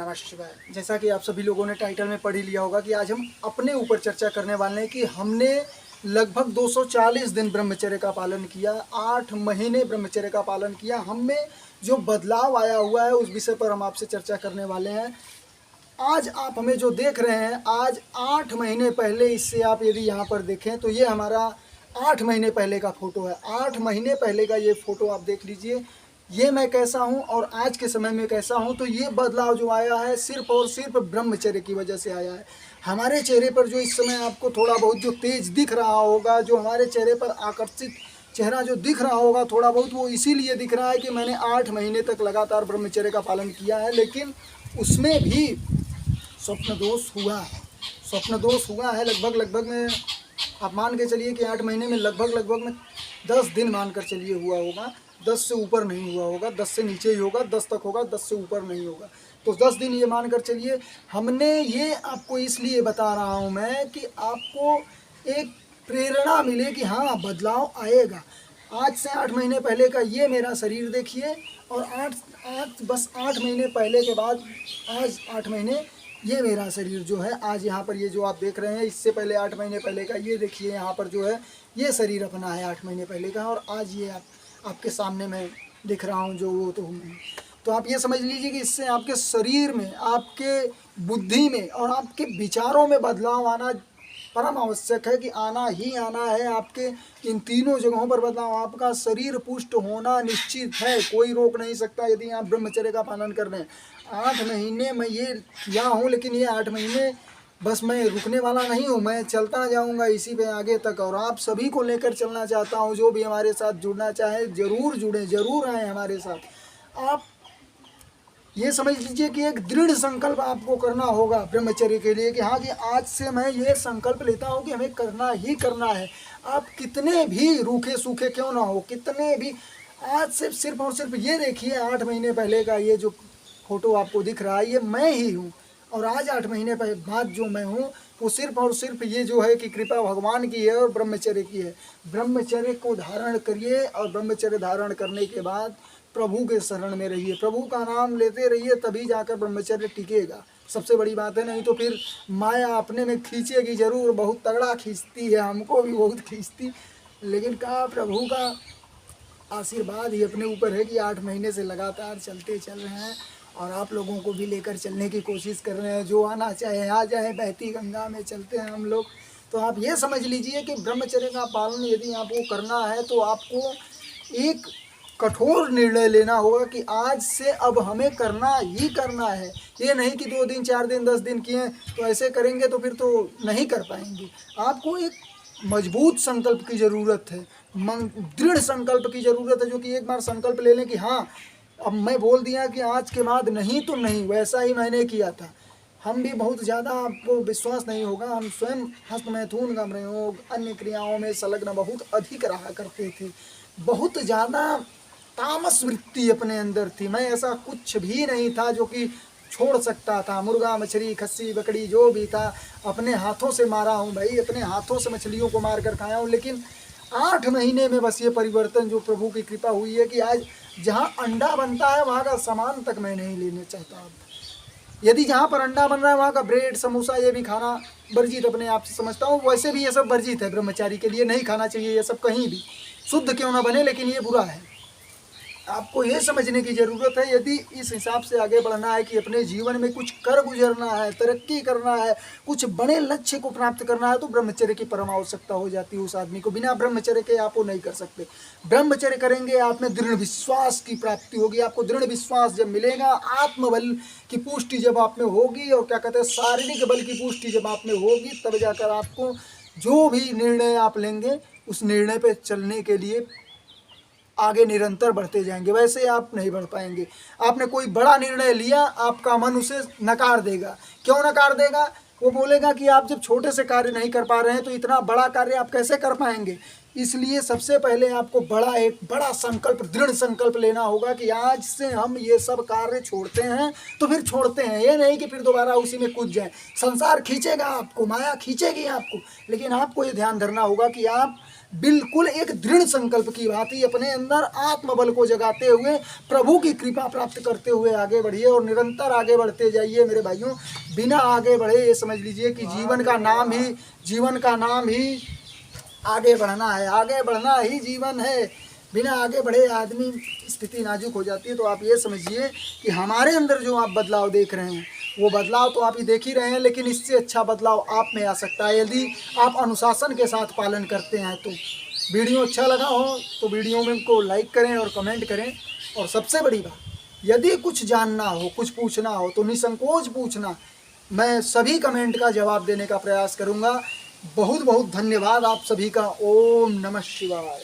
नमः शिवाय। जैसा कि आप सभी लोगों ने टाइटल में पढ़ ही लिया होगा कि आज हम अपने ऊपर चर्चा करने वाले हैं कि हमने लगभग 240 दिन ब्रह्मचर्य का पालन किया, 8 महीने ब्रह्मचर्य का पालन किया। हम में जो बदलाव आया हुआ है उस विषय पर हम आपसे चर्चा करने वाले हैं। आज आप हमें जो देख रहे हैं, आज 8 महीने पहले इससे आप यदि यहाँ पर देखें तो ये हमारा 8 महीने पहले का फ़ोटो है। 8 महीने पहले का ये फ़ोटो आप देख लीजिए। ये मैं कैसा हूँ और आज के समय में कैसा हूँ, तो ये बदलाव जो आया है सिर्फ और सिर्फ ब्रह्मचर्य की वजह से आया है। हमारे चेहरे पर जो इस समय आपको थोड़ा बहुत जो तेज दिख रहा होगा, जो हमारे चेहरे पर आकर्षित चेहरा जो दिख रहा होगा थोड़ा बहुत, वो इसीलिए दिख रहा है कि मैंने 8 महीने तक लगातार ब्रह्मचर्य का पालन किया है। लेकिन उसमें भी स्वप्न दोष हुआ है, स्वप्न दोष हुआ है। लगभग में आप मान के चलिए कि 8 महीने में लगभग में 10 दिन मान कर चलिए हुआ होगा। 10 से ऊपर नहीं हुआ होगा, 10 से नीचे ही होगा, 10 तक होगा, 10 से ऊपर नहीं होगा। तो 10 दिन ये मान कर चलिए। हमने ये आपको इसलिए बता रहा हूँ मैं कि आपको एक प्रेरणा मिले कि हाँ बदलाव आएगा। आज से 8 महीने पहले का ये मेरा शरीर देखिए, और बस 8 महीने पहले के बाद आज 8 महीने ये मेरा शरीर जो है आज यहाँ पर ये जो आप देख रहे हैं, इससे पहले 8 महीने पहले का ये देखिए यहाँ पर जो है ये शरीर अपना है 8 महीने पहले का, और आज ये आपके सामने मैं दिख रहा हूँ जो वो तो आप ये समझ लीजिए कि इससे आपके शरीर में, आपके बुद्धि में और आपके विचारों में बदलाव आना परम आवश्यक है कि आना ही आना है। आपके इन तीनों जगहों पर बदलाव, आपका शरीर पुष्ट होना निश्चित है, कोई रोक नहीं सकता यदि आप ब्रह्मचर्य का पालन कर रहे हैं। 8 महीने मैं ये किया हूँ, लेकिन ये 8 महीने बस मैं रुकने वाला नहीं हूँ, मैं चलता जाऊँगा इसी पे आगे तक, और आप सभी को लेकर चलना चाहता हूँ। जो भी हमारे साथ जुड़ना चाहे ज़रूर जुड़ें, ज़रूर आएँ हमारे साथ। आप ये समझ लीजिए कि एक दृढ़ संकल्प आपको करना होगा ब्रह्मचर्य के लिए कि हाँ जी आज से मैं ये संकल्प लेता हूँ कि हमें करना ही करना है। आप कितने भी रूखे सूखे क्यों ना हो, कितने भी, आज से सिर्फ और सिर्फ ये देखिए 8 महीने पहले का ये जो फोटो आपको दिख रहा है ये मैं ही हूँ, और आज 8 महीने बाद जो मैं हूँ वो सिर्फ और सिर्फ ये जो है कि कृपा भगवान की है और ब्रह्मचर्य की है। ब्रह्मचर्य को धारण करिए, और ब्रह्मचर्य धारण करने के बाद प्रभु के शरण में रहिए, प्रभु का नाम लेते रहिए, तभी जाकर ब्रह्मचर्य टिकेगा। सबसे बड़ी बात है, नहीं तो फिर माया अपने में खींचेगी जरूर, बहुत तगड़ा खींचती है, हमको भी बहुत खींचती, लेकिन कहा प्रभु का आशीर्वाद ही अपने ऊपर है कि 8 महीने से लगातार चलते चल रहे हैं, और आप लोगों को भी लेकर चलने की कोशिश कर रहे हैं। जो आना चाहे आ जाए, बहती गंगा में चलते हैं हम लोग। तो आप ये समझ लीजिए कि ब्रह्मचर्य का पालन यदि आपको करना है तो आपको एक कठोर निर्णय लेना होगा कि आज से अब हमें करना ही करना है। ये नहीं कि 2 दिन 4 दिन 10 दिन किए तो ऐसे करेंगे तो फिर तो नहीं कर पाएंगे। आपको एक मजबूत संकल्प की ज़रूरत है, दृढ़ संकल्प की ज़रूरत है, जो कि एक बार संकल्प ले लें कि हाँ अब मैं बोल दिया कि आज के बाद नहीं तो नहीं, वैसा ही मैंने किया था। हम भी बहुत ज़्यादा, आपको विश्वास नहीं होगा, हम स्वयं हस्त मैथुन गम योग अन्य क्रियाओं में संलग्न बहुत अधिक रहा करते थे। बहुत ज़्यादा तामस वृत्ति अपने अंदर थी। मैं ऐसा कुछ भी नहीं था जो कि छोड़ सकता था। मुर्गा मछली खस्सी बकरी जो भी था अपने हाथों से मारा हूँ भाई, अपने हाथों से मछलियों को मार कर खाया हूँ। लेकिन 8 महीने में बस ये परिवर्तन जो प्रभु की कृपा हुई है कि आज जहाँ अंडा बनता है वहाँ का सामान तक मैं नहीं लेना चाहता। अब यदि जहाँ पर अंडा बन रहा है वहाँ का ब्रेड समोसा ये भी खाना वर्जित अपने आप से समझता हूँ। वैसे भी ये सब वर्जित है, ब्रह्मचारी के लिए नहीं खाना चाहिए ये सब, कहीं भी शुद्ध क्यों ना बने, लेकिन ये बुरा है। आपको ये समझने की ज़रूरत है, यदि इस हिसाब से आगे बढ़ना है कि अपने जीवन में कुछ कर गुजरना है, तरक्की करना है, कुछ बड़े लक्ष्य को प्राप्त करना है, तो ब्रह्मचर्य की परम आवश्यकता हो जाती है उस आदमी को। बिना ब्रह्मचर्य के आप वो नहीं कर सकते। ब्रह्मचर्य करेंगे, आप में दृढ़ विश्वास की प्राप्ति होगी। आपको दृढ़ विश्वास जब मिलेगा, आत्मबल की पुष्टि जब आप में होगी, और क्या कहते हैं शारीरिक बल की पुष्टि जब आप में होगी, तब जाकर आपको जो भी निर्णय आप लेंगे उस निर्णय पर चलने के लिए आगे निरंतर बढ़ते जाएंगे। वैसे आप नहीं बढ़ पाएंगे। आपने कोई बड़ा निर्णय लिया, आपका मन उसे नकार देगा। क्यों नकार देगा? वो बोलेगा कि आप जब छोटे से कार्य नहीं कर पा रहे हैं तो इतना बड़ा कार्य आप कैसे कर पाएंगे। इसलिए सबसे पहले आपको एक बड़ा संकल्प, दृढ़ संकल्प लेना होगा कि आज से हम ये सब कार्य छोड़ते हैं तो फिर छोड़ते हैं। ये नहीं कि फिर दोबारा उसी में कूद जाए। संसार खींचेगा आपको, माया खींचेगी आपको, लेकिन आपको ये ध्यान धरना होगा कि आप बिल्कुल एक दृढ़ संकल्प की भांति अपने अंदर आत्मबल को जगाते हुए प्रभु की कृपा प्राप्त करते हुए आगे बढ़िए और निरंतर आगे बढ़ते जाइए मेरे भाइयों। बिना आगे बढ़े ये समझ लीजिए कि जीवन का नाम ही आगे बढ़ना है, आगे बढ़ना ही जीवन है। बिना आगे बढ़े आदमी स्थिति नाजुक हो जाती है। तो आप ये समझिए कि हमारे अंदर जो आप बदलाव देख रहे हैं वो बदलाव तो आप ही देख ही रहे हैं, लेकिन इससे अच्छा बदलाव आप में आ सकता है यदि आप अनुशासन के साथ पालन करते हैं। तो वीडियो अच्छा लगा हो तो वीडियो में को लाइक करें और कमेंट करें। और सबसे बड़ी बात, यदि कुछ जानना हो, कुछ पूछना हो तो निसंकोच पूछना। मैं सभी कमेंट का जवाब देने का प्रयास करूँगा। बहुत बहुत धन्यवाद आप सभी का। ओम नमः शिवाय।